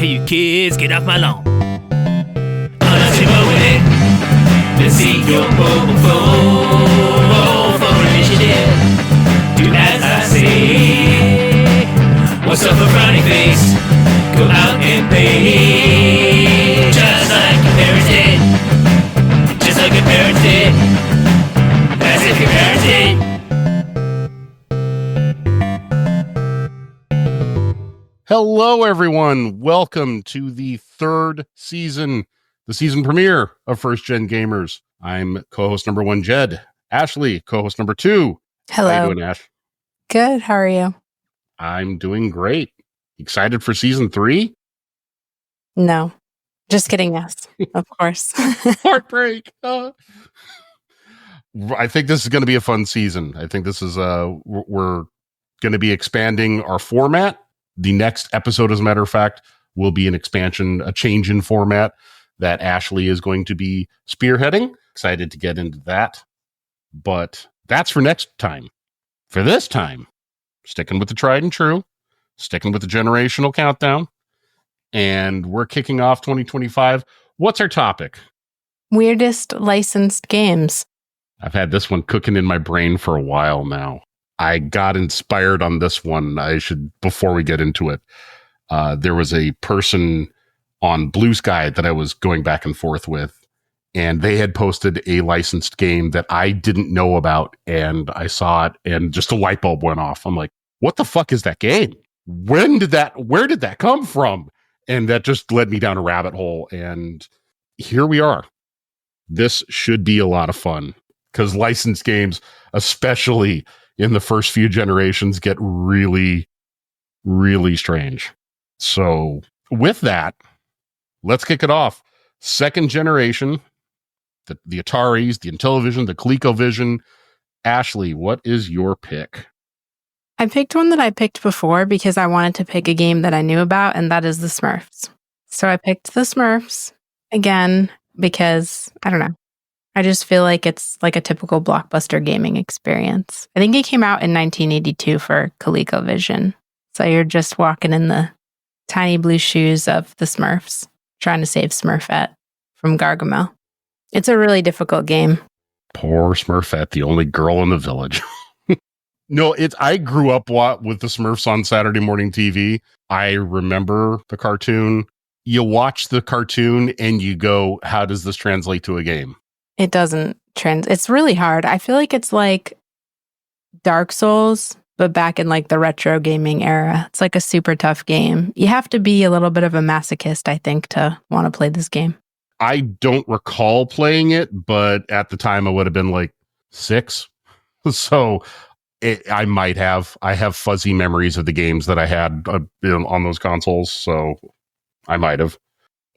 Hey, you kids, get off my lawn. Unless you're mowing it, let's see your mobile phone for initiative. Do as I say. What's up, a frowny face? Go out and play. Just like your parents did. Just like your parents did. As if your parents did. Hello, everyone. Welcome to the third season, the season premiere of First Gen Gamers. I'm co-host number one, Jed. Ashley, co-host number two. Hello. How you doing, Ash? Good. How are you? I'm doing great. Excited for season 3? No. Just kidding. Yes. Of course. Heartbreak. I think this is going to be a fun season. I think this is we're going to be expanding our format. The next episode, as a matter of fact, will be an expansion, a change in format that Ashley is going to be spearheading. Excited to get into that. But that's for next time. For this time, sticking with the tried and true, sticking with the generational countdown, and we're kicking off 2025. What's our topic? Weirdest licensed games. I've had this one cooking in my brain for a while now. I got inspired on this one. Before we get into it, there was a person on Blue Sky that I was going back and forth with, and they had posted a licensed game that I didn't know about, and I saw it, and just a light bulb went off. I'm like, what the fuck is that game? Where did that come from? And that just led me down a rabbit hole, and here we are. This should be a lot of fun, because licensed games, especially in the first few generations, get really, really strange. So with that, let's kick it off. Second generation, the Ataris, the Intellivision, the ColecoVision. Ashley, what is your pick? I picked one that I picked before because I wanted to pick a game that I knew about, and that is the Smurfs. So I picked the Smurfs again because, I don't know, I just feel like it's like a typical blockbuster gaming experience. I think it came out in 1982 for ColecoVision. So you're just walking in the tiny blue shoes of the Smurfs, trying to save Smurfette from Gargamel. It's a really difficult game. Poor Smurfette, the only girl in the village. No, I grew up with the Smurfs on Saturday morning TV. I remember the cartoon. You watch the cartoon and you go, how does this translate to a game? It doesn't it's really hard. I feel like it's like Dark Souls, but back in like the retro gaming era. It's like a super tough game. You have to be a little bit of a masochist, I think, to want to play this game. I don't recall playing it, but at the time I would have been like 6. So I might have. I have fuzzy memories of the games that I had on those consoles, so I might have.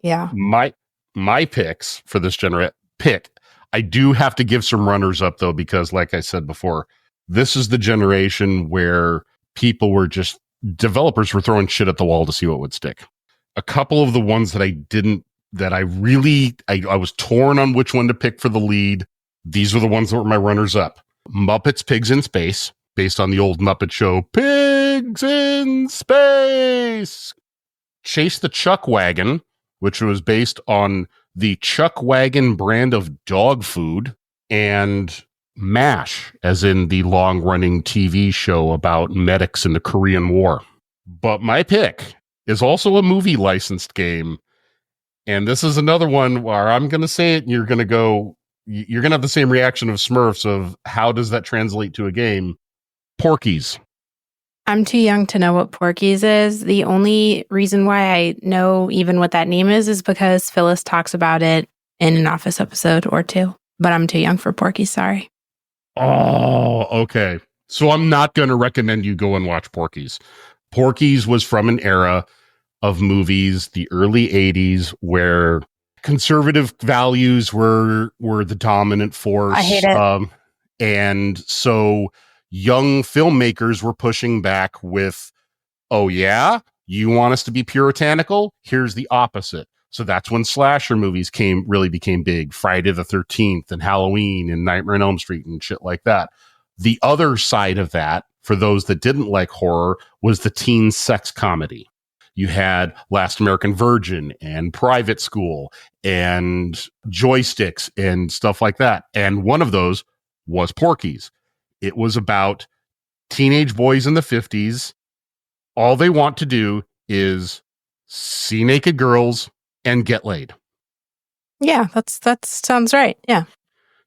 Yeah. My picks for this pick, I do have to give some runners up though, because like I said before, this is the generation where developers were throwing shit at the wall to see what would stick. A couple of the ones that I was torn on which one to pick for the lead. These were the ones that were my runners up. Muppets Pigs in Space, based on the old Muppet show, Pigs in Space. Chase the Chuck Wagon, which was based on the Chuck Wagon brand of dog food, and MASH, as in the long-running TV show about medics in the Korean War. But my pick is also a movie licensed game, and this is another one where I'm going to say it, and you're going to have the same reaction of Smurfs of how does that translate to a game? Porky's. I'm too young to know what Porky's is. The only reason why I know even what that name is because Phyllis talks about it in an Office episode or two. But I'm too young for Porky's, sorry. Oh, okay. So I'm not going to recommend you go and watch Porky's. Porky's was from an era of movies, the early 80s, where conservative values were the dominant force. I hate it. And so young filmmakers were pushing back with, oh yeah, you want us to be puritanical? Here's the opposite. So that's when slasher movies really became big. Friday the 13th and Halloween and Nightmare on Elm Street and shit like that. The other side of that, for those that didn't like horror, was the teen sex comedy. You had Last American Virgin and Private School and Joysticks and stuff like that. And one of those was Porky's. It was about teenage boys in the 50s. All they want to do is see naked girls and get laid. Yeah, that sounds right. Yeah.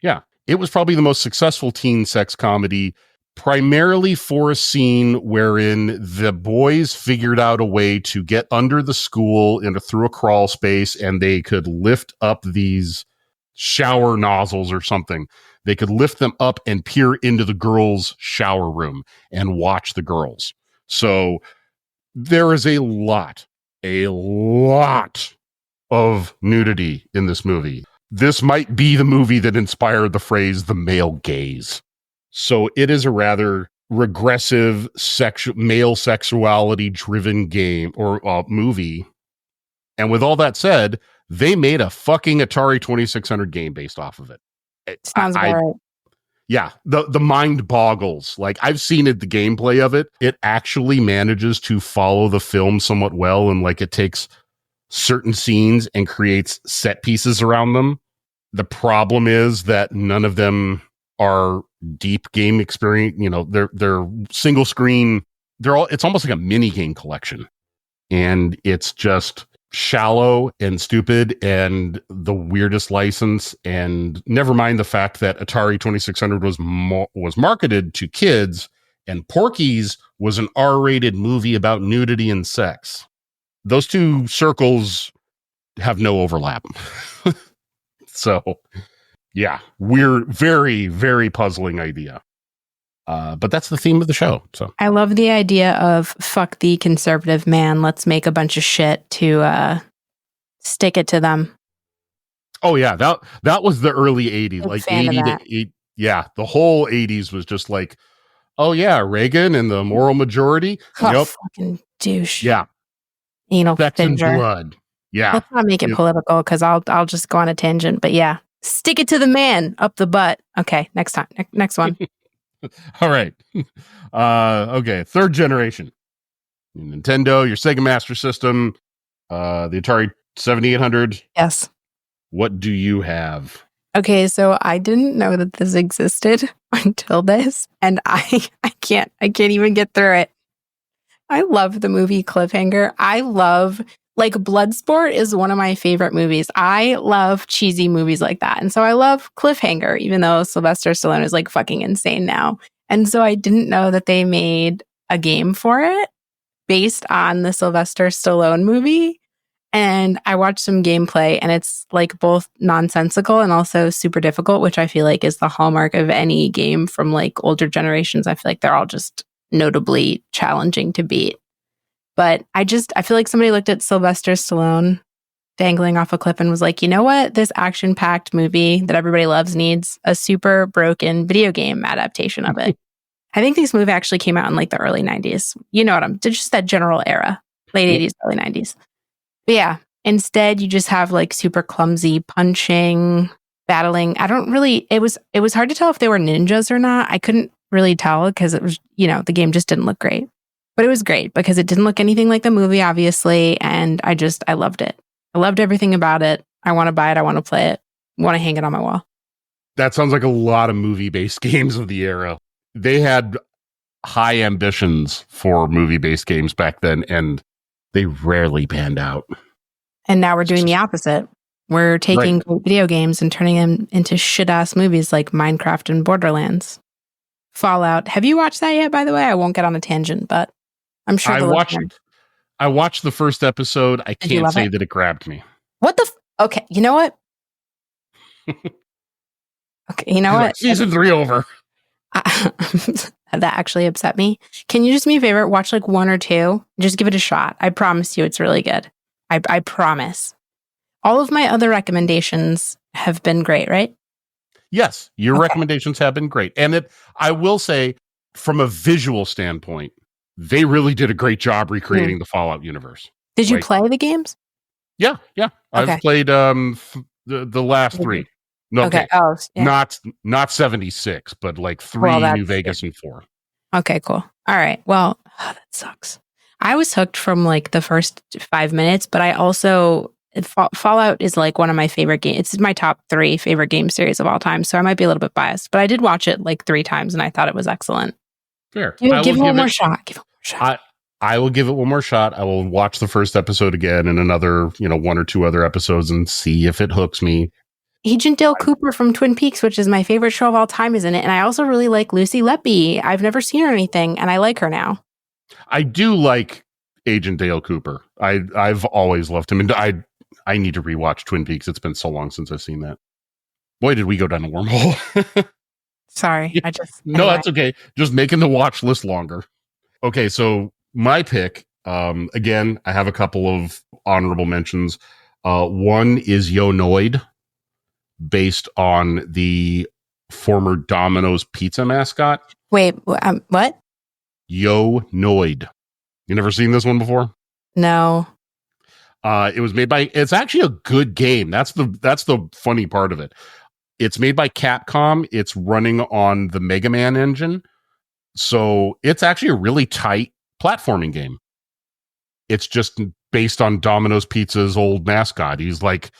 Yeah. It was probably the most successful teen sex comedy, primarily for a scene wherein the boys figured out a way to get under the school through a crawl space, and they could lift up these shower nozzles or something. They could lift them up and peer into the girls' shower room and watch the girls. So there is a lot of nudity in this movie. This might be the movie that inspired the phrase the male gaze. So it is a rather regressive male sexuality driven game or movie. And with all that said, they made a fucking Atari 2600 game based off of it. Sounds right. Yeah, the mind boggles. Like, I've seen the gameplay of it. It actually manages to follow the film somewhat well, and like it takes certain scenes and creates set pieces around them. The problem is that none of them are deep game experience. You know, they're single screen. It's almost like a mini game collection, and it's just shallow and stupid and the weirdest license. And never mind the fact that Atari 2600 was marketed to kids, and Porky's was an R-rated movie about nudity and sex. Those two circles have no overlap. So, yeah, weird, very, very puzzling idea. But that's the theme of the show. So I love the idea of fuck the conservative man. Let's make a bunch of shit to stick it to them. Oh yeah, that was the early 80s, like 80 to 8. Yeah, the whole 80s was just like, oh yeah, Reagan and the moral majority. Oh, yep. Fucking douche. Yeah. Anal sex and finger. blood. Yeah. Let's not make it political, because I'll just go on a tangent. But yeah, stick it to the man up the butt. Okay, next time. Next one. All right. Okay. Third generation. Nintendo, your Sega Master System, the Atari 7800. Yes. What do you have? Okay, so I didn't know that this existed until this, and I can't even get through it. I love the movie Cliffhanger. I love, like, Bloodsport is one of my favorite movies. I love cheesy movies like that. And so I love Cliffhanger, even though Sylvester Stallone is like fucking insane now. And so I didn't know that they made a game for it based on the Sylvester Stallone movie. And I watched some gameplay, and it's like both nonsensical and also super difficult, which I feel like is the hallmark of any game from like older generations. I feel like they're all just notably challenging to beat. But I feel like somebody looked at Sylvester Stallone dangling off a cliff and was like, you know what? This action-packed movie that everybody loves needs a super broken video game adaptation of it. I think this movie actually came out in like the early 90s. You know what just that general era, late 80s, early 90s. But yeah, instead you just have like super clumsy punching, battling. It was hard to tell if they were ninjas or not. I couldn't really tell because it was, the game just didn't look great. But it was great because it didn't look anything like the movie, obviously. And I loved it. I loved everything about it. I want to buy it. I want to play it. I want to hang it on my wall. That sounds like a lot of movie-based games of the era. They had high ambitions for movie-based games back then, and they rarely panned out. And now we're doing the opposite. We're taking video games and turning them into shit-ass movies like Minecraft and Borderlands. Fallout. Have you watched that yet, by the way? I won't get on a tangent, but I'm sure I watched the first episode. I can't say that it grabbed me. What the okay, you know what? Okay, you know what? Season 3 over. That actually upset me. Can you just do me a favor? Watch like 1 or 2. Just give it a shot. I promise you it's really good. I promise. All of my other recommendations have been great, right? Yes, your recommendations have been great. And I will say, from a visual standpoint, they really did a great job recreating the Fallout universe. Did you play the games? Yeah. Okay. I've played the last 3. No, okay. Oh, yeah. Not 76, but like 3, New Vegas, and 4. Okay, cool. All right. Well, that sucks. I was hooked from like the first 5 minutes, but I also Fallout is like one of my favorite games. It's my top 3 favorite game series of all time, so I might be a little bit biased, but I did watch it like 3 times and I thought it was excellent. Fair. Give it one more shot. Give it one more shot. I will give it one more shot. I will watch the first episode again and another, 1 or 2 other episodes and see if it hooks me. Agent Dale Cooper from Twin Peaks, which is my favorite show of all time, is in it. And I also really like Lucy Leppy. I've never seen her anything, and I like her now. I do like Agent Dale Cooper. I've always loved him. And I need to rewatch Twin Peaks. It's been so long since I've seen that. Boy, did we go down a wormhole. Sorry. No, that's okay. Just making the watch list longer. Okay, so my pick, again, I have a couple of honorable mentions. One is Yo Noid, based on the former Domino's pizza mascot. Wait, what? Yo Noid. You never seen this one before? No. It was made by, it's actually a good game. That's the funny part of it. It's made by Capcom. It's running on the Mega Man engine. So it's actually a really tight platforming game. It's just based on Domino's Pizza's old mascot. He's like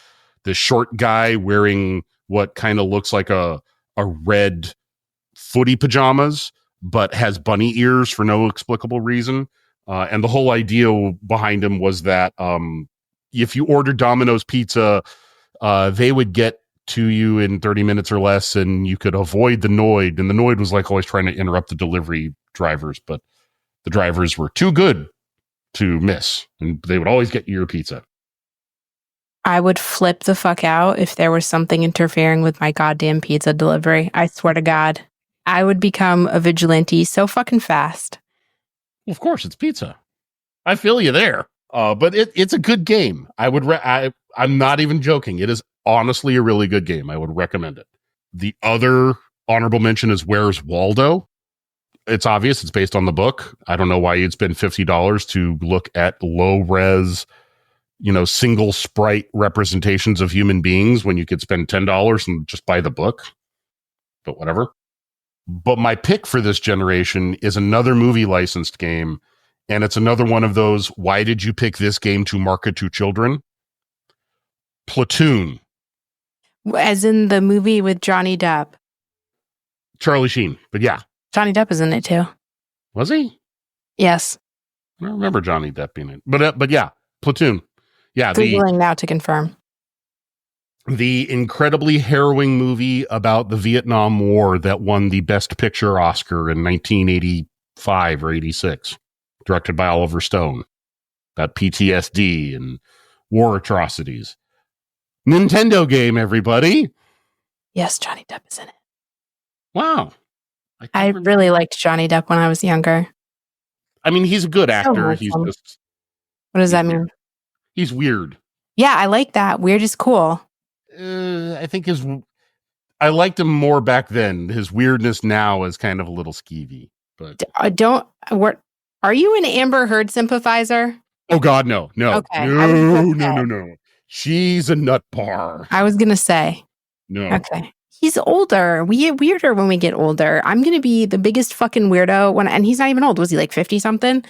the short guy wearing what kind of looks like a red footy pajamas, but has bunny ears for no explicable reason. And the whole idea behind him was that if you order Domino's Pizza, they would get to you in 30 minutes or less, and you could avoid the Noid. And the Noid was like always trying to interrupt the delivery drivers, but the drivers were too good to miss, and they would always get you your pizza. I would flip the fuck out if there was something interfering with my goddamn pizza delivery. I swear to God. I would become a vigilante so fucking fast. Of course, it's pizza. I feel you there. But it's a good game. I'm not even joking. It is honestly a really good game. I would recommend it. The other honorable mention is Where's Waldo? It's obvious. It's based on the book. I don't know why you'd spend $50 to look at low res, single sprite representations of human beings when you could spend $10 and just buy the book. But whatever. But my pick for this generation is another movie licensed game. And it's another one of those, why did you pick this game to market to children? Platoon. As in the movie with Johnny Depp. Charlie Sheen, but yeah. Johnny Depp is in it too. Was he? Yes. I don't remember Johnny Depp being in it. But yeah, Platoon. Yeah. Googling now to confirm. The incredibly harrowing movie about the Vietnam War that won the Best Picture Oscar in 1985 or 86. Directed by Oliver Stone, about PTSD and war atrocities. Nintendo game, everybody. Yes, Johnny Depp is in it. Wow. I really liked Johnny Depp when I was younger. I mean, he's a good actor. He's just... What does that mean? He's weird. Yeah, I like that. Weird is cool. I think I liked him more back then. His weirdness now is kind of a little skeevy. But are you an Amber Heard sympathizer? Oh God, no. Okay. No. She's a nut bar. I was gonna say. No. Okay. He's older. We get weirder when we get older. I'm gonna be the biggest fucking weirdo and he's not even old. Was he like 50 something?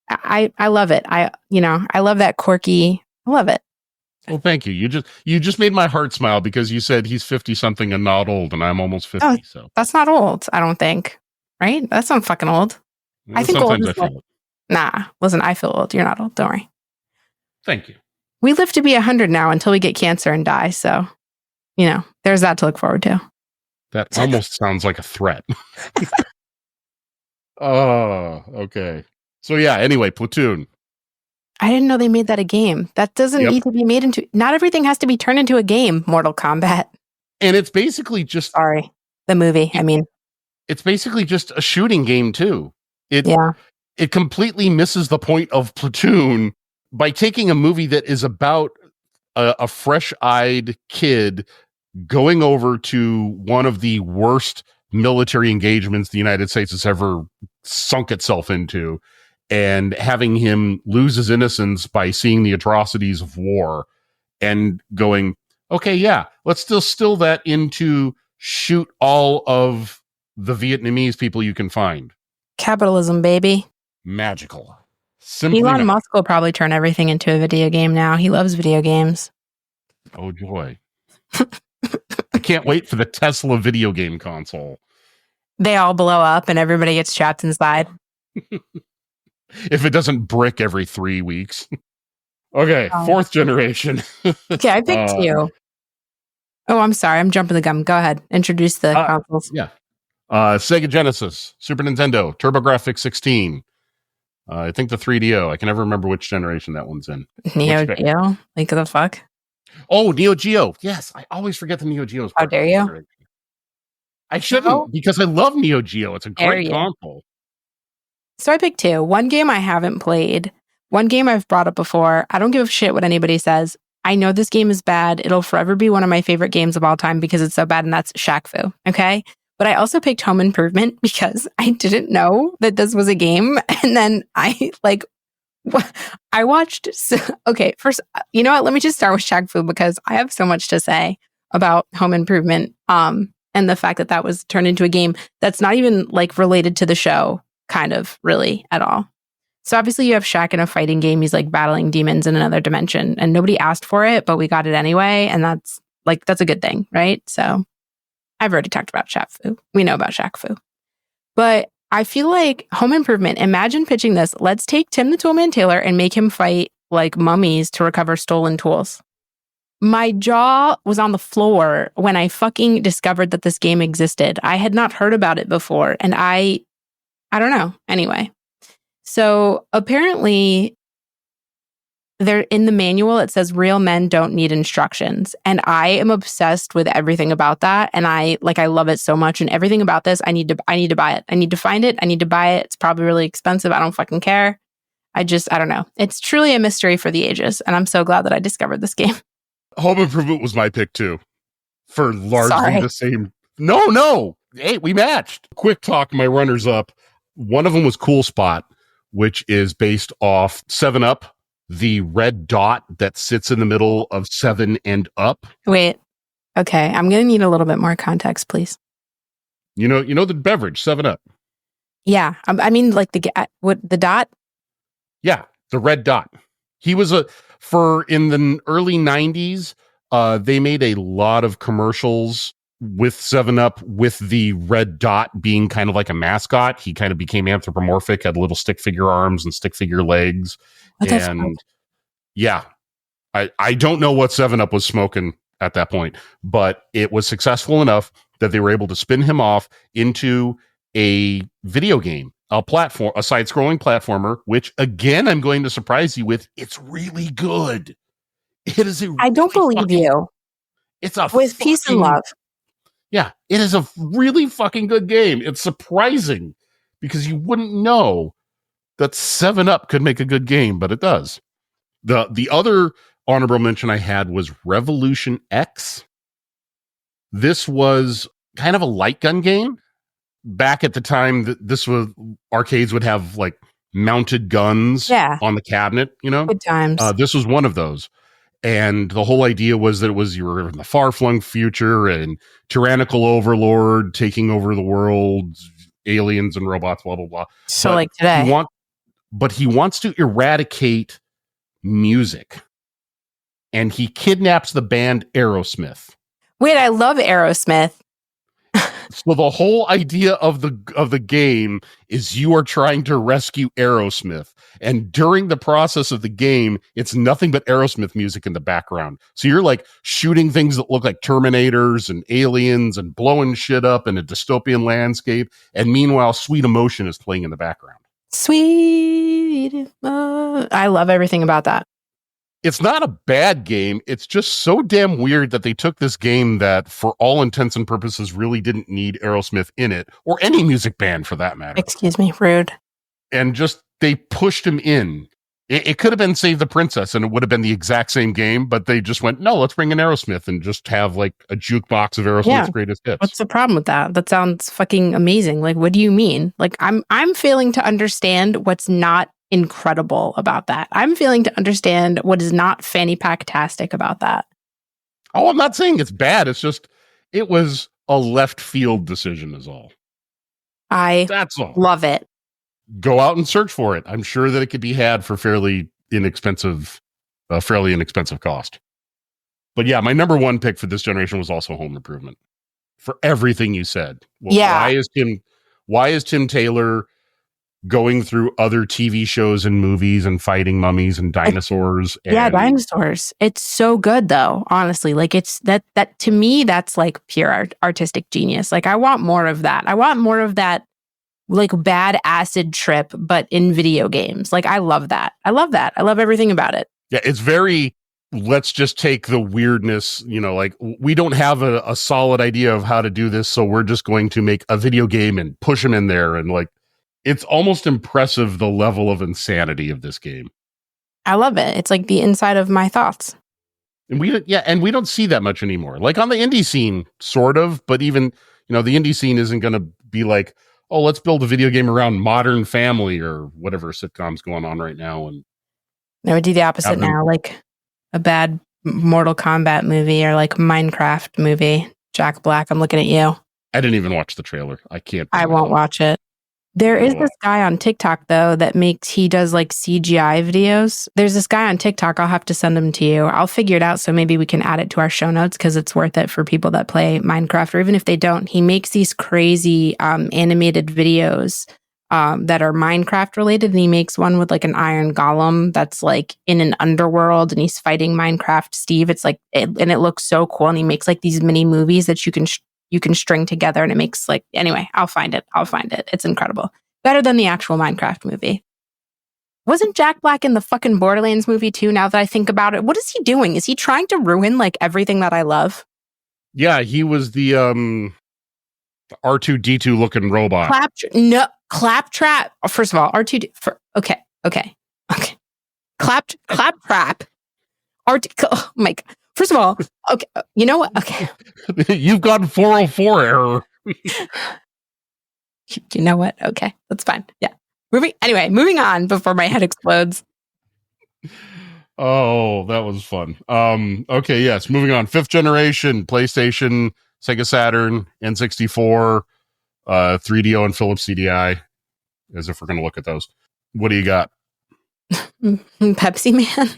I love it. I love that quirky. I love it. Well, thank you. You just made my heart smile because you said he's 50 something and not old, and I'm almost 50. Oh, so that's not old. I don't think. Right? That's not fucking old. Well, I think sometimes old is I feel it. Nah, listen, I feel old. You're not old. Don't worry. Thank you. We live to be 100 now until we get cancer and die. So, there's that to look forward to. That almost sounds like a threat. Oh, okay. So yeah, anyway, Platoon. I didn't know they made that a game. That doesn't need to be made into... Not everything has to be turned into a game, Mortal Kombat. And it's basically just... Sorry. The movie, I mean. It's basically just a shooting game, too. It completely misses the point of Platoon by taking a movie that is about a fresh-eyed kid going over to one of the worst military engagements the United States has ever sunk itself into, and having him lose his innocence by seeing the atrocities of war and going, okay, yeah, let's still that into shoot all of the Vietnamese people you can find. Capitalism, baby. Magical. Simply Elon not. Musk will probably turn everything into a video game now. He loves video games. Oh joy. I can't wait for the Tesla video game console. They all blow up and everybody gets trapped inside. If it doesn't brick every 3 weeks. Okay, Oh. 4th generation. Okay, I picked two. Oh, I'm sorry. I'm jumping the gun. Go ahead. Introduce the consoles. Yeah. Sega Genesis, Super Nintendo, TurboGrafx 16. I think the 3DO. I can never remember which generation that one's in. Neo Geo? Like the fuck? Oh, Neo Geo. Yes, I always forget the Neo Geo's. How dare you? I shouldn't, No. because I love Neo Geo. It's a great console. So I picked two. One game I haven't played. One game I've brought up before. I don't give a shit what anybody says. I know this game is bad. It'll forever be one of my favorite games of all time because it's so bad, and that's Shaq Fu. Okay? But I also picked Home Improvement because I didn't know that this was a game. And then I watched. Okay, first, you know what? Let me just start with Shaq Fu because I have so much to say about Home Improvement. And the fact that that was turned into a game that's not even like related to the show, kind of really at all. So obviously you have Shaq in a fighting game. He's like battling demons in another dimension, and nobody asked for it, but we got it anyway. And that's a good thing, right? So I've already talked about Shaq Fu. We know about Shaq Fu. But I feel like Home Improvement, imagine pitching this. Let's take Tim the Toolman Taylor and make him fight like mummies to recover stolen tools. My jaw was on the floor when I fucking discovered that this game existed. I had not heard about it before, and I don't know. Anyway, so apparently there in the manual, it says real men don't need instructions. And I am obsessed with everything about that. And I love it so much. And everything about this, I need to buy it. I need to find it. I need to buy it. It's probably really expensive. I don't fucking care. I don't know. It's truly a mystery for the ages. And I'm so glad that I discovered this game. Home Improvement was my pick too. For largely the same. No. Hey, we matched. Quick talk, my runners up. One of them was Cool Spot, which is based off 7-Up, the red dot that sits in the middle of 7 and Up. Wait. Okay, I'm going to need a little bit more context, please. You know the beverage, 7-Up. Yeah, I mean like the dot? Yeah, the red dot. He was in the early 90s, they made a lot of commercials with 7-Up with the red dot being kind of like a mascot. He kind of became anthropomorphic, had little stick figure arms and stick figure legs. Yeah, I don't know what 7-Up was smoking at that point, but it was successful enough that they were able to spin him off into a video game, a side-scrolling platformer, which again, I'm going to surprise you with. It's really good. It is I don't believe you. It's with peace and love. Yeah, it is a really fucking good game. It's surprising because you wouldn't know that 7-Up could make a good game, but it does. The other honorable mention I had was Revolution X. This was kind of a light gun game. Back at the time that arcades would have like mounted guns on the cabinet, Good times. This was one of those. And the whole idea was that you were in the far-flung future and tyrannical overlord taking over the world, aliens and robots, blah, blah, blah. So like today. But he wants to eradicate music. And he kidnaps the band Aerosmith. Wait, I love Aerosmith. So the whole idea of the game is you are trying to rescue Aerosmith. And during the process of the game, it's nothing but Aerosmith music in the background. So you're like shooting things that look like Terminators and aliens and blowing shit up in a dystopian landscape. And meanwhile, Sweet Emotion is playing in the background. Sweet. I love everything about that. It's not a bad game. It's just so damn weird that they took this game that, for all intents and purposes, really didn't need Aerosmith in it, or any music band for that matter. Excuse me, rude. And just, they pushed him in. It could have been Save the Princess, and it would have been the exact same game, but they just went, no, let's bring in Aerosmith and just have like a jukebox of Aerosmith's greatest hits. What's the problem with that? That sounds fucking amazing. Like, what do you mean? Like, I'm failing to understand what's not incredible about that. I'm failing to understand what is not fanny pack-tastic about that. Oh, I'm not saying it's bad. It's just, it was a left field decision is all. That's all. Love it. go out and search for it. I'm sure that it could be had for fairly inexpensive cost. But yeah, my number one pick for this generation was also Home Improvement. For everything you said. Well, Yeah. Why is Tim Taylor going through other TV shows and movies and fighting mummies and dinosaurs? Dinosaurs. It's so good though, honestly. Like it's that to me, that's like pure artistic genius. Like I want more of that. I want more of that like bad acid trip, but in video games. Like I love that. I love everything about it. Yeah, it's very, let's just take the weirdness, like we don't have a solid idea of how to do this, so we're just going to make a video game and push them in there. And like, it's almost impressive the level of insanity of this game. I love it. It's like the inside of my thoughts. And we don't see that much anymore. Like on the indie scene, sort of, but even, the indie scene isn't going to be like, oh, let's build a video game around Modern Family or whatever sitcom's going on right now. And I would do the opposite now, like a bad Mortal Kombat movie or like Minecraft movie. Jack Black, I'm looking at you. I didn't even watch the trailer. I won't watch it. There is this guy on TikTok, though, he does like CGI videos. There's this guy on TikTok. I'll have to send him to you. I'll figure it out. So maybe we can add it to our show notes because it's worth it for people that play Minecraft, or even if they don't. He makes these crazy animated videos that are Minecraft related. And he makes one with like an iron golem that's like in an underworld and he's fighting Minecraft Steve. It's like, and it looks so cool. And he makes like these mini movies that you can string together, and it makes like, anyway, I'll find it. It's incredible. Better than the actual Minecraft movie. Wasn't Jack Black in the fucking Borderlands movie too, now that I think about it? What is he doing? Is he trying to ruin like everything that I love? Yeah, he was the R2-D2 looking robot. Claptrap. First of all, R2D. Okay. Claptrap. Oh my God. First of all, okay, you know what? Okay. You've got 404 error. You know what? Okay, that's fine. Yeah. Moving on before my head explodes. Oh, that was fun. Okay, yes, moving on. 5th generation, PlayStation, Sega Saturn, N64, 3DO and Philips CDI, as if we're going to look at those. What do you got? Pepsi Man?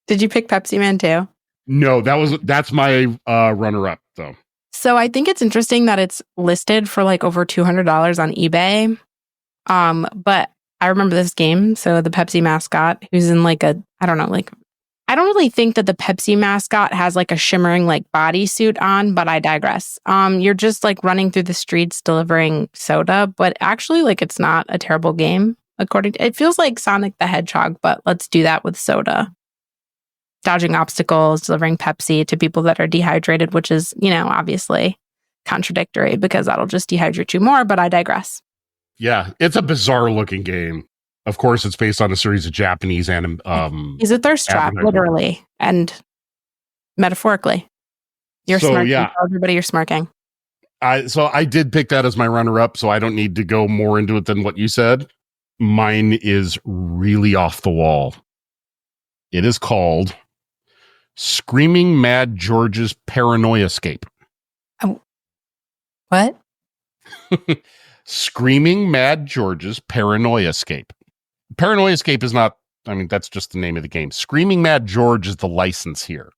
Did you pick Pepsi Man too? No, that's my runner-up though. So I think it's interesting that it's listed for like over $200 on eBay. But I remember this game. So the Pepsi mascot, who's in like I don't really think that the Pepsi mascot has like a shimmering like bodysuit on, but I digress. You're just like running through the streets delivering soda, but actually like it's not a terrible game. It feels like Sonic the Hedgehog, but let's do that with soda. Dodging obstacles, delivering Pepsi to people that are dehydrated, which is, obviously contradictory because that'll just dehydrate you more, but I digress. Yeah, it's a bizarre looking game. Of course, it's based on a series of Japanese He's a thirst trap, literally and metaphorically. You're smirking. Yeah. Everybody, you're smirking. So I did pick that as my runner-up, so I don't need to go more into it than what you said. Mine is really off the wall. It is called Screaming Mad George's Paranoiascape. What? Screaming Mad George's Paranoiascape. Paranoiascape is not, that's just the name of the game. Screaming Mad George is the license here.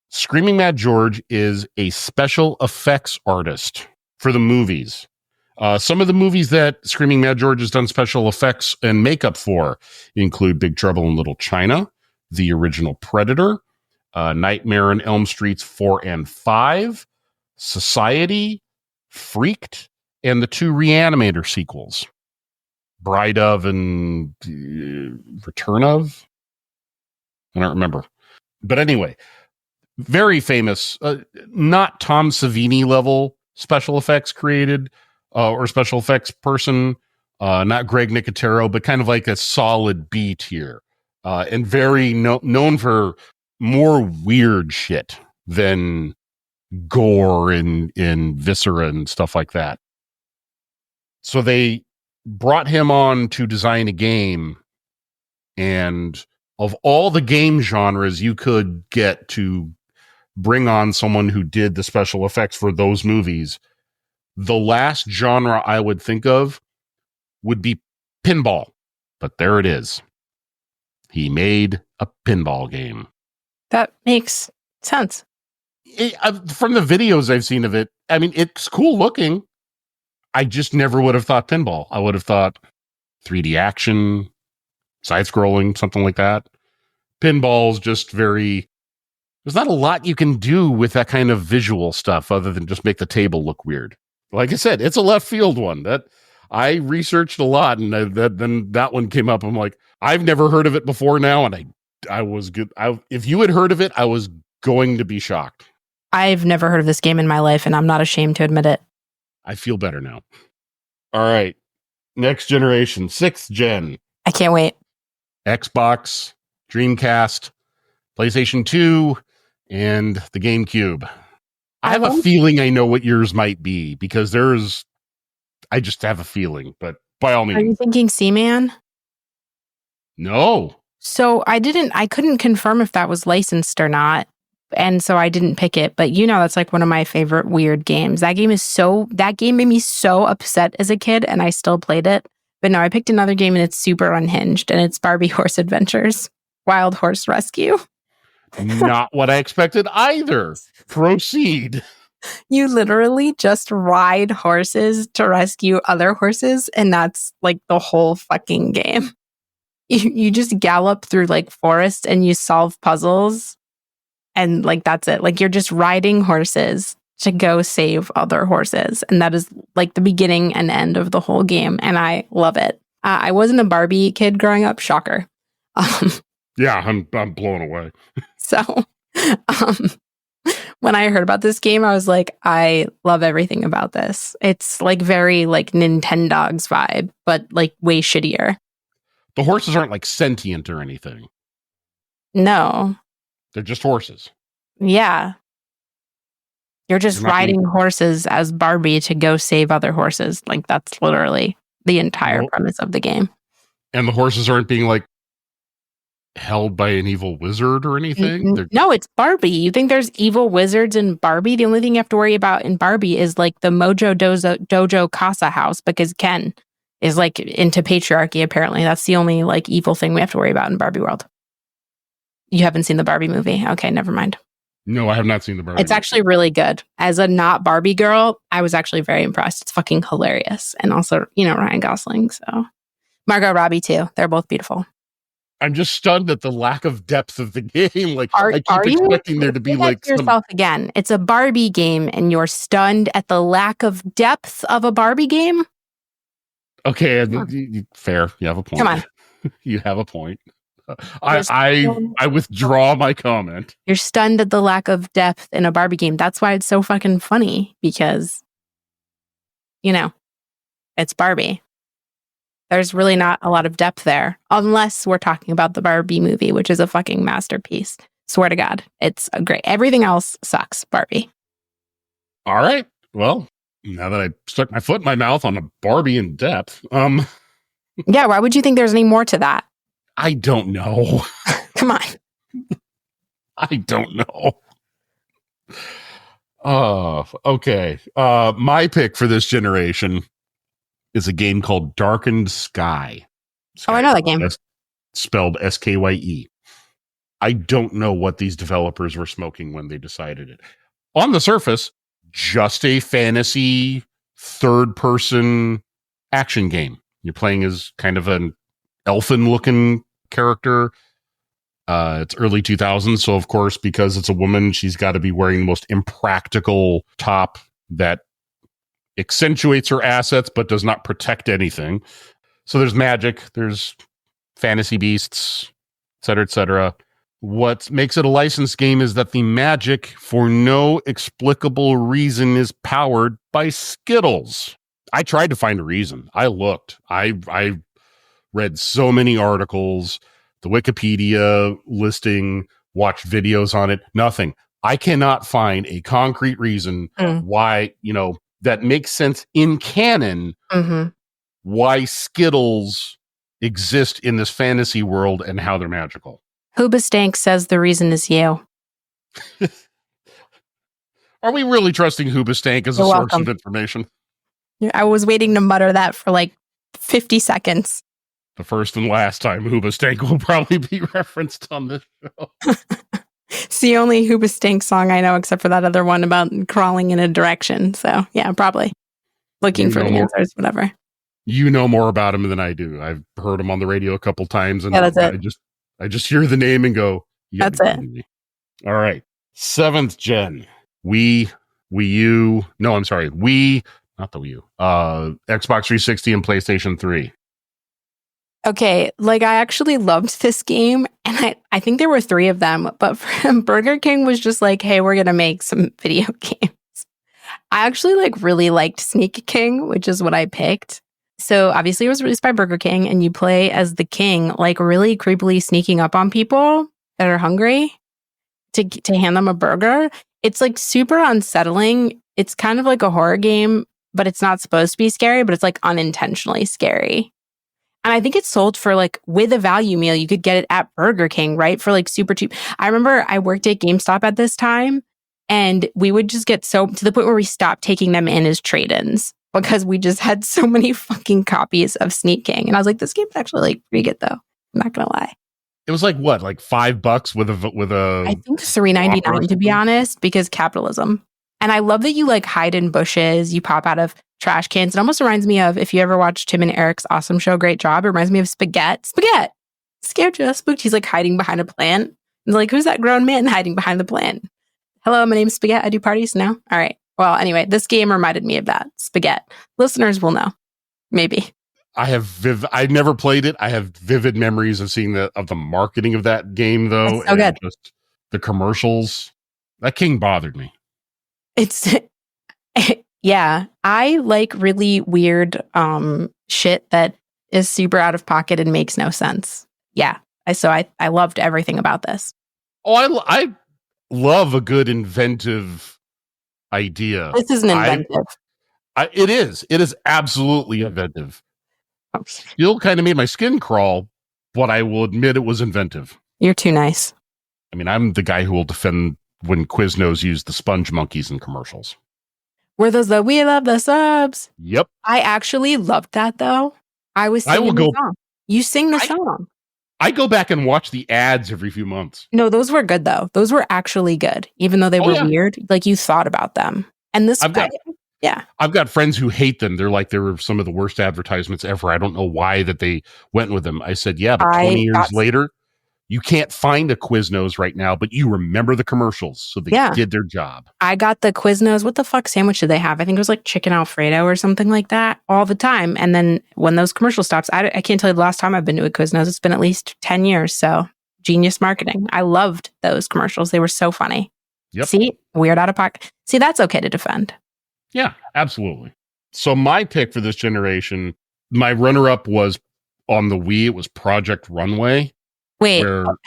Screaming Mad George is a special effects artist for the movies. Some of the movies that Screaming Mad George has done special effects and makeup for include Big Trouble in Little China, the original Predator, Nightmare on Elm Streets 4 and 5, Society, Freaked, and the 2 Reanimator sequels, Bride of and Return of. I don't remember. But anyway, very famous, not Tom Savini level special effects created, or special effects person, not Greg Nicotero, but kind of like a solid B tier, and very known for more weird shit than gore and viscera and stuff like that. So they brought him on to design a game, and of all the game genres you could get to bring on someone who did the special effects for those movies, the last genre I would think of would be pinball. But there it is. He made a pinball game. That makes sense. From the videos I've seen of it, I mean, it's cool looking. I just never would have thought pinball. I would have thought 3D action, side-scrolling, something like that. Pinball's just very... There's not a lot you can do with that kind of visual stuff other than just make the table look weird. Like I said, it's a left field one. That I researched a lot, and then that one came up. I'm like, I've never heard of it before now, and I was good. If you had heard of it, I was going to be shocked. I've never heard of this game in my life, and I'm not ashamed to admit it. I feel better now. All right. Next generation, 6th gen. I can't wait. Xbox, Dreamcast, PlayStation 2, and the GameCube. I have a feeling I know what yours might be because I just have a feeling, but by all means. Are you thinking Seaman? No. So I couldn't confirm if that was licensed or not. And so I didn't pick it, but that's like one of my favorite weird games. That game made me so upset as a kid, and I still played it. But no, I picked another game, and it's super unhinged, and it's Barbie Horse Adventures, Wild Horse Rescue. Not what I expected either. Proceed. You literally just ride horses to rescue other horses, and that's like the whole fucking game. You just gallop through like forests and you solve puzzles. And like, that's it. Like, you're just riding horses to go save other horses. And that is like the beginning and end of the whole game. And I love it. I wasn't a Barbie kid growing up. Shocker. Yeah, I'm blown away. So when I heard about this game, I was like, I love everything about this. It's like very like Nintendogs vibe, but like way shittier. The horses aren't like sentient or anything. No. They're just horses. Yeah. You're just riding horses as Barbie to go save other horses. Like, that's literally the entire premise of the game. And the horses aren't being like held by an evil wizard or anything? No, it's Barbie. You think there's evil wizards in Barbie? The only thing you have to worry about in Barbie is like the Mojo Dojo Casa house, because Ken is like into patriarchy, apparently. That's the only like evil thing we have to worry about in Barbie world. You haven't seen the Barbie movie? Okay, never mind. No, I have not seen the Barbie It's actually really good. As a not Barbie girl, I was actually very impressed. It's fucking hilarious. And also, Ryan Gosling. So Margot Robbie too. They're both beautiful. I'm just stunned at the lack of depth of the game. Like, I keep expecting there to be like yourself again. It's a Barbie game, and you're stunned at the lack of depth of a Barbie game. Okay, fair. You have a point. Come on, you have a point. I withdraw my comment. You're stunned at the lack of depth in a Barbie game. That's why it's so fucking funny, because it's Barbie. There's really not a lot of depth there, unless we're talking about the Barbie movie, which is a fucking masterpiece. Swear to God, it's great. Everything else sucks, Barbie. All right. Well, now that I stuck my foot in my mouth on a Barbie in depth, yeah, why would you think there's any more to that? I don't know. Come on. I don't know. Okay. My pick for this generation is a game called Darkened Sky. I know that game. Spelled Skye. I don't know what these developers were smoking when they decided it. On the surface, just a fantasy third-person action game. You're playing as kind of an elfin-looking character. It's early 2000s, so of course, because it's a woman, she's got to be wearing the most impractical top that accentuates her assets but does not protect anything. So there's magic, there's fantasy beasts, etc., etc. What makes it a licensed game is that the magic, for no explicable reason, is powered by Skittles. I tried to find a reason. I looked. I read so many articles, the Wikipedia listing, watched videos on it, nothing. I cannot find a concrete reason why, that makes sense in canon, why Skittles exist in this fantasy world and how they're magical. Hoobastank says the reason is you. Are we really trusting Hoobastank as a source of information? I was waiting to mutter that for like 50 seconds. The first and last time Hoobastank will probably be referenced on this show. It's the only Hoobastank song I know, except for that other one about crawling in a direction. So yeah, probably looking for the answers, whatever. You know more about him than I do. I've heard him on the radio a couple times, and yeah, that's it. I just hear the name and go, that's it. All right. 7th gen. Wii U. No, I'm sorry. Wii, not the Wii U. Xbox 360 and PlayStation 3. Okay, like I actually loved this game, and I think there were 3 of them, but Burger King was just like, hey, we're gonna make some video games. I actually really liked Sneak King, which is what I picked. So obviously it was released by Burger King, and you play as the king, like really creepily sneaking up on people that are hungry to hand them a burger. It's like super unsettling. It's kind of like a horror game, but it's not supposed to be scary, but it's like unintentionally scary. And I think it's sold for with a value meal. You could get it at Burger King, right? For super cheap. I remember I worked at GameStop at this time, and we would just get so to the point where we stopped taking them in as trade-ins because we just had so many fucking copies of Sneak King. And I was like, this game's actually pretty good though. I'm not gonna lie. It was what, $5 with a I think $3.99 to be honest, because capitalism. And I love that you hide in bushes, you pop out of trash cans. It almost reminds me of, if you ever watched Tim and Eric's awesome show, Great Job, it reminds me of Spaghetti. Spaghetti! Scared you, spooked. He's hiding behind a plant. And who's that grown man hiding behind the plant? Hello, my name's Spaghetti. I do parties now. All right. Well, anyway, this game reminded me of that. Spaghetti. Listeners will know. Maybe. I never played it. I have vivid memories of seeing the marketing of that game though. It's so good. Just the commercials. That King bothered me. It's yeah. I like really weird shit that is super out of pocket and makes no sense. Yeah. I loved everything about this. Oh, I love a good inventive idea. This isn't inventive. It is. It is absolutely inventive. Still kind of made my skin crawl, but I will admit it was inventive. You're too nice. I mean, I'm the guy who will defend when Quiznos used the sponge monkeys in commercials. Were those the "We Love the Subs"? Yep. I actually loved that though. I was singing the song. You sing the song. I go back and watch the ads every few months. No, those were good though. Those were actually good, even though they were weird. You thought about them. And this, I've got friends who hate them. They're they were some of the worst advertisements ever. I don't know why that they went with them. I said, yeah, but 20 years later, you can't find a Quiznos right now, but you remember the commercials. So they did their job. I got the Quiznos. What the fuck sandwich did they have? I think it was chicken Alfredo or something like that all the time. And then when those commercials stops, I can't tell you the last time I've been to a Quiznos. It's been at least 10 years. So genius marketing. I loved those commercials. They were so funny. Yep. See, weird out of pocket. See, that's okay to defend. Yeah, absolutely. So my pick for this generation, my runner-up was on the Wii. It was Project Runway. Wait, hold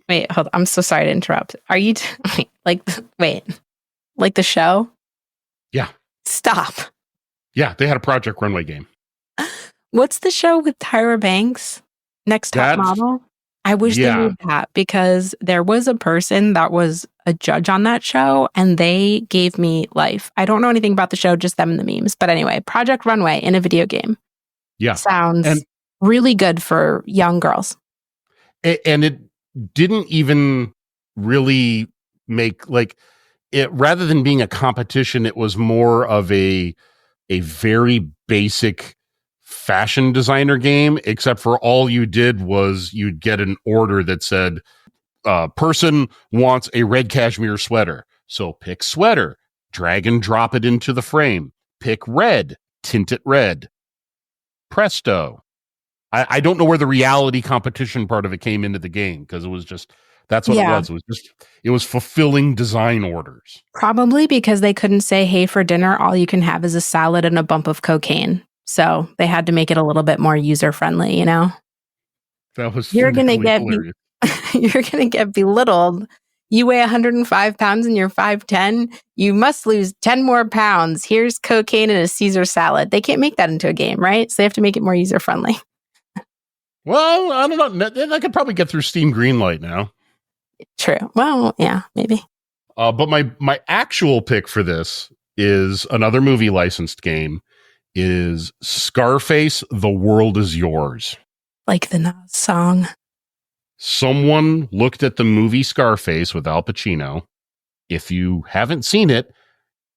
on. I'm so sorry to interrupt. Are you like the show? Yeah. Stop. Yeah, they had a Project Runway game. What's the show with Tyra Banks? Next Top Model? I wish they did that because there was a person that was a judge on that show and they gave me life. I don't know anything about the show, just them and the memes. But anyway, Project Runway in a video game. Yeah. Sounds really good for young girls. And it didn't even really make it, rather than being a competition, it was more of a very basic fashion designer game, except for all you did was you'd get an order that said, person wants a red cashmere sweater. So pick sweater, drag and drop it into the frame, pick red, tint it red. Presto. I don't know where the reality competition part of it came into the game because it was just, that's what it was. It was fulfilling design orders. Probably because they couldn't say, hey, for dinner, all you can have is a salad and a bump of cocaine. So they had to make it a little bit more user friendly, you know? That was you're gonna get belittled. You weigh 105 pounds and you're 5'10". You must lose 10 more pounds. Here's cocaine and a Caesar salad. They can't make that into a game, right? So they have to make it more user friendly. Well, I don't know. I could probably get through Steam Greenlight now. True. Well, yeah, maybe. But my actual pick for this is another movie licensed game. is Scarface, The World Is Yours. Like the Nas song. Someone looked at the movie Scarface with Al Pacino. If you haven't seen it,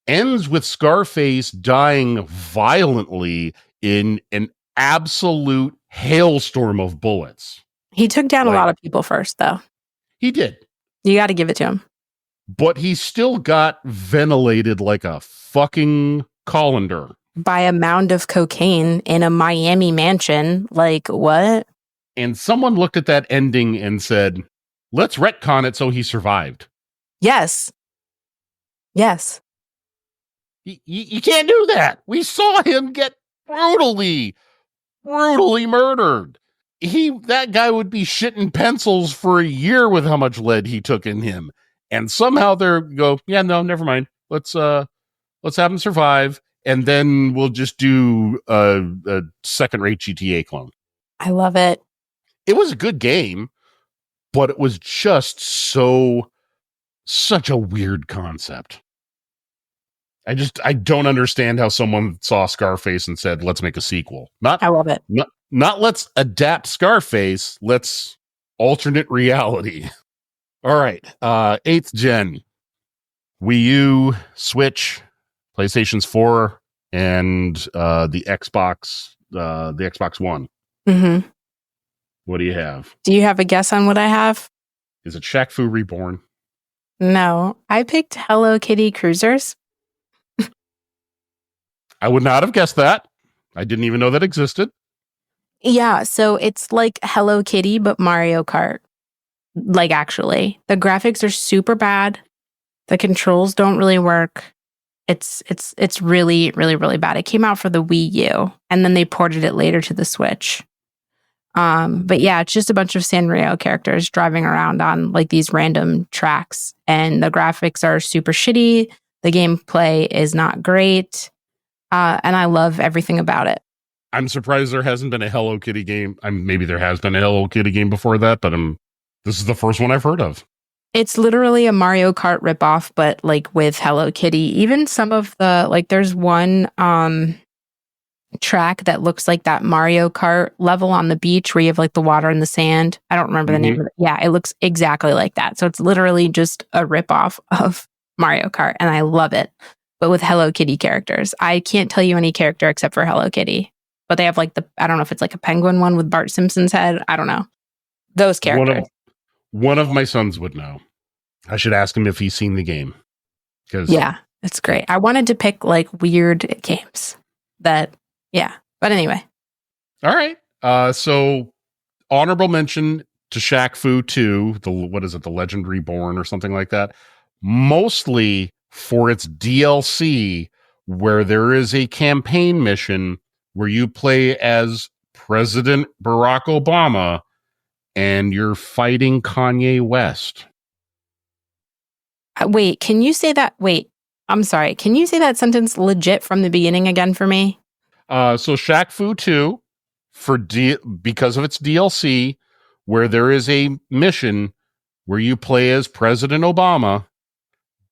ends with Scarface dying violently in an absolute hailstorm of bullets. He took down a Like- lot of people first, though. He did, You got to give it to him. but he still got ventilated like a fucking colander. By a mound of cocaine in a Miami mansion. Like, what? And someone looked at that ending and said, let's retcon it so he survived. Yes. Yes. You can't do that. We saw him get brutally murdered. That guy would be shitting pencils for a year with how much lead he took in him. And somehow yeah, no, never mind. Let's have him survive. And then we'll just do a second-rate GTA clone. I love it. It was a good game, but it was just such a weird concept. I don't understand how someone saw Scarface and said, let's make a sequel. I love it. Not let's adapt Scarface, let's alternate reality. All right. 8th gen. Wii U, Switch, PlayStation's 4, and the Xbox One. Mm-hmm. What do you have? Do you have a guess on what I have? Is it Shaq Fu Reborn? No. I picked Hello Kitty Cruisers. I would not have guessed that. I didn't even know that existed. Yeah, so it's like Hello Kitty, but Mario Kart. Like, actually. The graphics are super bad. The controls don't really work. It's really, really, really bad. It came out for the Wii U, and then they ported it later to the Switch. But yeah, it's just a bunch of Sanrio characters driving around on like these random tracks, and the graphics are super shitty. The gameplay is not great. And I love everything about it. I'm surprised there hasn't been a Hello Kitty game. Maybe there has been a Hello Kitty game before that, but this is the first one I've heard of. It's literally a Mario Kart ripoff, but like with Hello Kitty. Even some of the there's one track that looks like that Mario Kart level on the beach where you have like the water and the sand. I don't remember the name of it. Yeah, it looks exactly like that. So it's literally just a ripoff of Mario Kart, and I love it. But with Hello Kitty characters. I can't tell you any character except for Hello Kitty. But they have like I don't know if it's like a penguin one with Bart Simpson's head. I don't know. Those characters. One of my sons would know. I should ask him if he's seen the game. Yeah, it's great. I wanted to pick like weird games but anyway. All right. So honorable mention to Shaq Fu 2, the Legend Reborn or something like that. Mostly for its DLC, where there is a campaign mission where you play as President Barack Obama and you're fighting Kanye West. Wait, can you say that? Wait, I'm sorry. Can you say that sentence legit from the beginning again for me? So Shaq Fu 2, because of its DLC, where there is a mission where you play as President Obama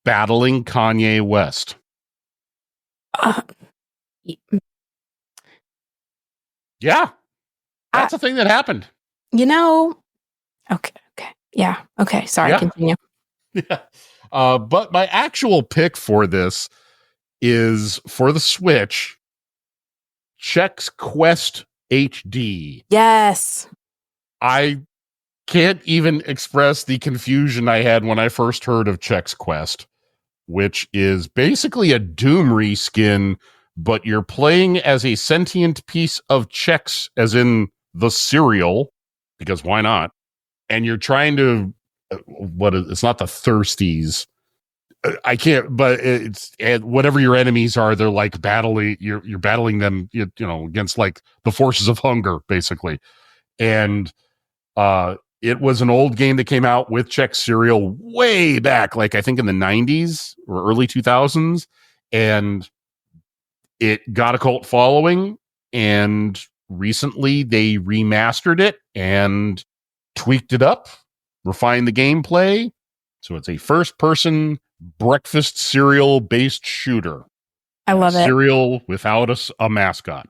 battling Kanye West. Yeah, that's a thing that happened. Okay. Yeah. Okay. Sorry, continue. Yeah. But my actual pick for this is for the Switch, Chex Quest HD. Yes. I can't even express the confusion I had when I first heard of Chex Quest, which is basically a Doom reskin, but you're playing as a sentient piece of Chex, as in the cereal, because why not? And you're trying to, it's not the Thirsties. I can't, but it's whatever your enemies are, they're like battling, you're battling them, against like the forces of hunger, basically. And it was an old game that came out with Chex cereal way back, like I think in the 90s or early 2000s. And it got a cult following. And recently they remastered it and tweaked it up, refined the gameplay. So it's a first person breakfast cereal based shooter. I love it. Cereal without a mascot.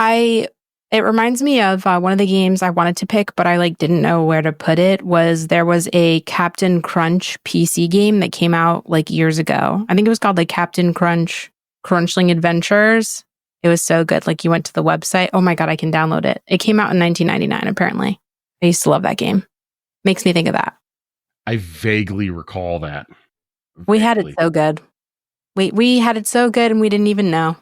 It reminds me of one of the games I wanted to pick, but I like didn't know where to put it. There was a Captain Crunch PC game that came out like years ago. I think it was called like Captain Crunch Crunchling Adventures. It was so good. Like you went to the website. Oh my God, I can download it. It came out in 1999, apparently. I used to love that game. Makes me think of that. I vaguely recall that. We had it so good. We had it so good and we didn't even know.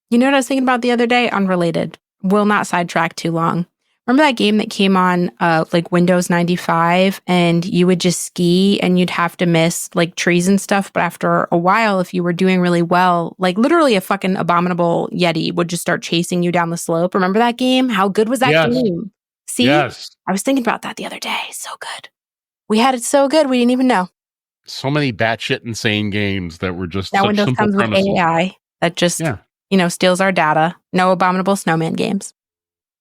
You know what I was thinking about the other day? Unrelated. Will not sidetrack too long. Remember that game that came on like Windows 95 and you would just ski and you'd have to miss like trees and stuff. But after a while, if you were doing really well, like literally a fucking abominable Yeti would just start chasing you down the slope. Remember that game? How good was that game? See? Yes. I was thinking about that the other day. So good. We had it so good. We didn't even know. So many batshit insane games that were just now such Windows simple comes premises. with AI that just steals our data. No Abominable Snowman games.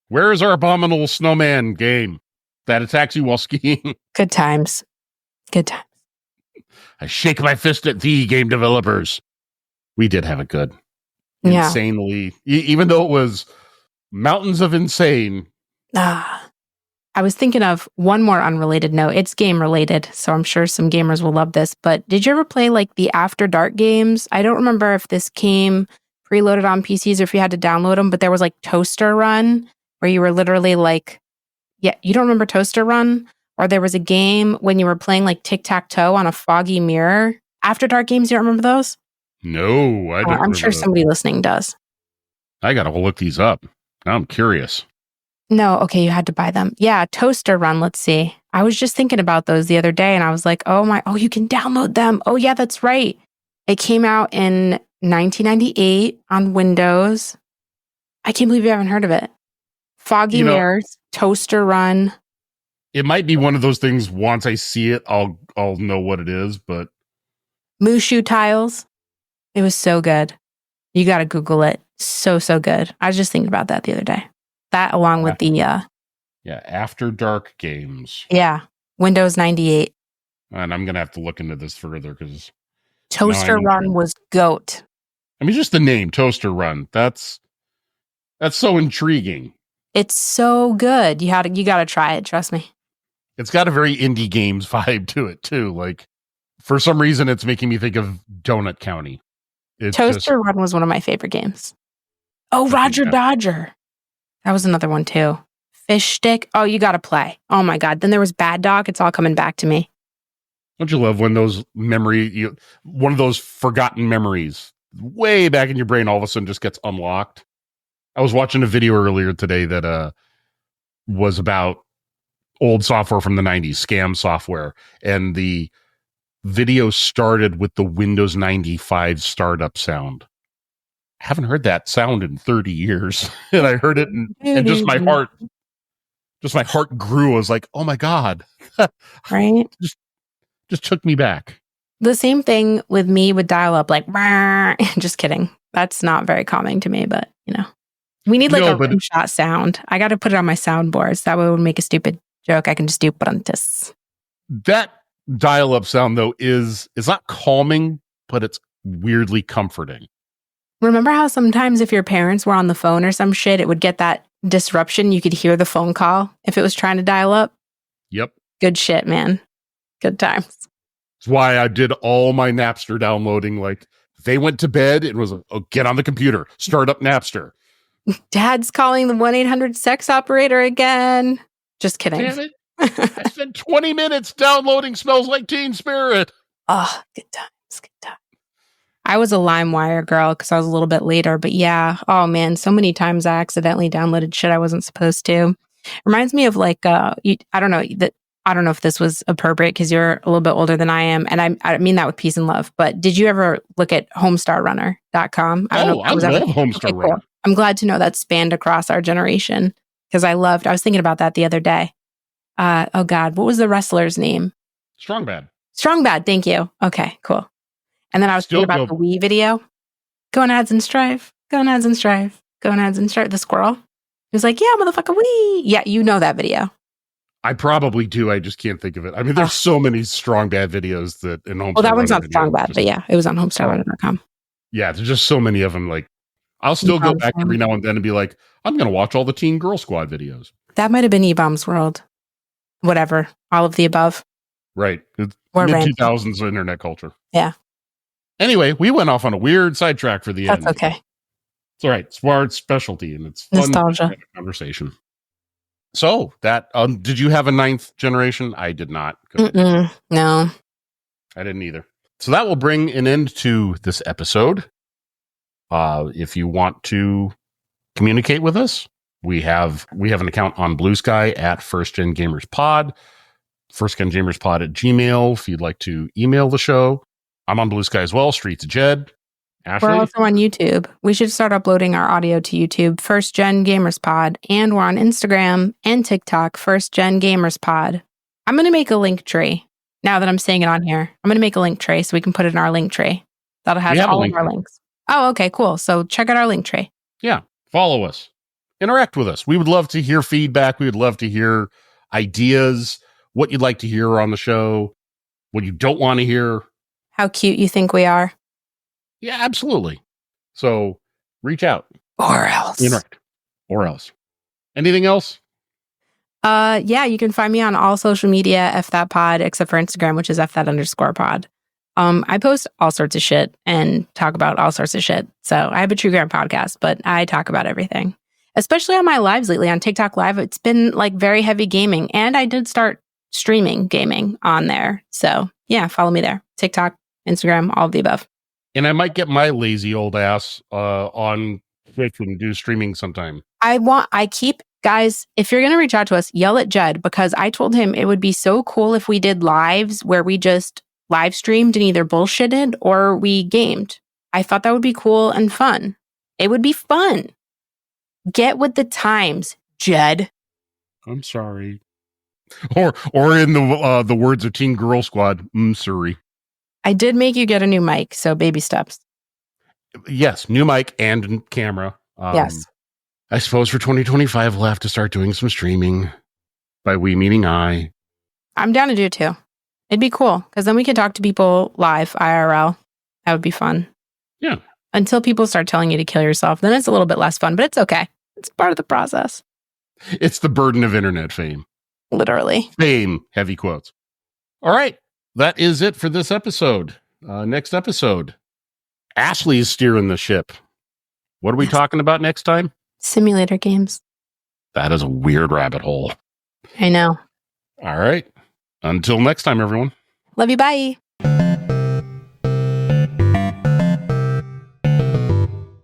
Where is our Abominable Snowman game that attacks you while skiing? Good times. Good times. I shake my fist at thee, game developers. We did have it good. Yeah. Insanely. Even though it was mountains of insane. I was thinking of one more unrelated note. It's game related, so I'm sure some gamers will love this. But did you ever play like the After Dark games? I don't remember if this came preloaded on PCs or if you had to download them, but there was like Toaster Run where you were literally like, you don't remember Toaster Run? Or there was a game when you were playing like tic-tac-toe on a foggy mirror. After Dark games, you don't remember those? No, I don't. I'm sure somebody listening does. I got to look these up. Now I'm curious. No, okay, you had to buy them. Yeah, Toaster Run, let's see. I was just thinking about those the other day and I was like, you can download them. Oh yeah, that's right. It came out in 1998 on Windows. I can't believe you haven't heard of it. Foggy Mirrors, Toaster Run. It might be one of those things, once I see it, I'll know what it is, but... Mushu Tiles. It was so good. You got to Google it. So good. I was just thinking about that the other day. That along with the... After Dark games. Yeah, Windows 98. And I'm going to have to look into this further because... Toaster Run was GOAT. I mean, just the name, Toaster Run. That's so intriguing. It's so good. You got to try it. Trust me. It's got a very indie games vibe to it too. Like for some reason, it's making me think of Donut County. Toaster Run was one of my favorite games. Oh, Roger Dodger. That was another one too. Fish Stick. Oh, you got to play. Oh my God. Then there was Bad Dog. It's all coming back to me. Don't you love when those one of those forgotten memories way back in your brain all of a sudden just gets unlocked? I was watching a video earlier today that was about old software from the 90s, scam software. And the video started with the Windows 95 startup sound. I haven't heard that sound in 30 years. And I heard it and just my heart grew. I was like, oh my God. Right? Just took me back. The same thing with me with dial-up, like, just kidding. That's not very calming to me, but we need like a rim shot sound. I got to put it on my soundboards. That way when we make a stupid joke, I can just do bruntus. That dial-up sound though is not calming, but it's weirdly comforting. Remember how sometimes if your parents were on the phone or some shit, it would get that disruption. You could hear the phone call if it was trying to dial up. Yep. Good shit, man. Good times. That's why I did all my Napster downloading. Like they went to bed and was like, oh, get on the computer, start up Napster. Dad's calling the 1-800 sex operator again. Just kidding. Damn it. I spent 20 minutes downloading Smells Like Teen Spirit. Oh, good times. Good times. I was a LimeWire girl because I was a little bit later, but yeah. Oh man, so many times I accidentally downloaded shit I wasn't supposed to. Reminds me of like, I don't know if this was appropriate because you're a little bit older than I am, and I mean that with peace and love. But did you ever look at HomestarRunner.com? I love Homestar Runner. Cool. I'm glad to know that spanned across our generation because I was thinking about that the other day. Oh God, what was the wrestler's name? Strong Bad. Thank you. Okay, cool. And then I was thinking about the Wii video. Gonads and Strife. Gonads and Strife. Gonads and Strife. The squirrel. He was like, yeah, motherfucker, Wii. Yeah, you know that video. I probably do. I just can't think of it. I mean, there's so many Strong Bad videos that in Homestar. Well, that one's not Strong Bad, but yeah, it was on HomestarRunner.com. Yeah, there's just so many of them. Like, I'll still go back every now and then and be like, I'm going to watch all the Teen Girl Squad videos. That might have been E-Bomb's World. Whatever. All of the above. Right. It's Or mid-2000s internet culture. Yeah. Anyway, we went off on a weird sidetrack for the end. That's okay. It's all right. It's Swart's specialty, and it's fun Nostalgia. conversation. So that did you have a 9th generation? I did not. No, I didn't either. So that will bring an end to this episode. If you want to communicate with us, we have an account on Blue Sky at First Gen Gamers Pod, firstgengamerspod at Gmail. If you'd like to email the show, I'm on Blue Sky as well. Streets of Jed. Ashley? We're also on YouTube. We should start uploading our audio to YouTube, First Gen Gamers Pod, and we're on Instagram and TikTok, First Gen Gamers Pod. I'm going to make a link tree now that I'm saying it on here. I'm going to make a link tree so we can put it in our link tree. That'll have all of our links. Oh, okay, cool. So check out our link tree. Yeah, follow us, interact with us. We would love to hear feedback. We would love to hear ideas, what you'd like to hear on the show, what you don't want to hear. How cute you think we are. Yeah, absolutely. So reach out. Or else. Interact. Or else. Anything else? Yeah, you can find me on all social media, fthatpod, except for Instagram, which is fthat_pod. I post all sorts of shit and talk about all sorts of shit. So I have a True Crime podcast, but I talk about everything, especially on my lives lately on TikTok Live. It's been like very heavy gaming, and I did start streaming gaming on there. So yeah, follow me there. TikTok, Instagram, all of the above. And I might get my lazy old ass on Twitch and do streaming sometime. Guys, if you're going to reach out to us, yell at Jed, because I told him it would be so cool if we did lives where we just live streamed and either bullshitted or we gamed. I thought that would be cool and fun. It would be fun. Get with the times, Jed. I'm sorry. Or in the words of Teen Girl Squad, sorry. I did make you get a new mic, so baby steps. Yes, new mic and camera. Yes. I suppose for 2025, we'll have to start doing some streaming. By we, meaning I. I'm down to do it too. It'd be cool, because then we could talk to people live, IRL. That would be fun. Yeah. Until people start telling you to kill yourself, then it's a little bit less fun, but it's okay. It's part of the process. It's the burden of internet fame. Literally. Fame, heavy quotes. All right. That is it for this episode. Next episode, Ashley's steering the ship. What are we talking about next time? Simulator games. That is a weird rabbit hole. I know. All right. Until next time, everyone. Love you. Bye.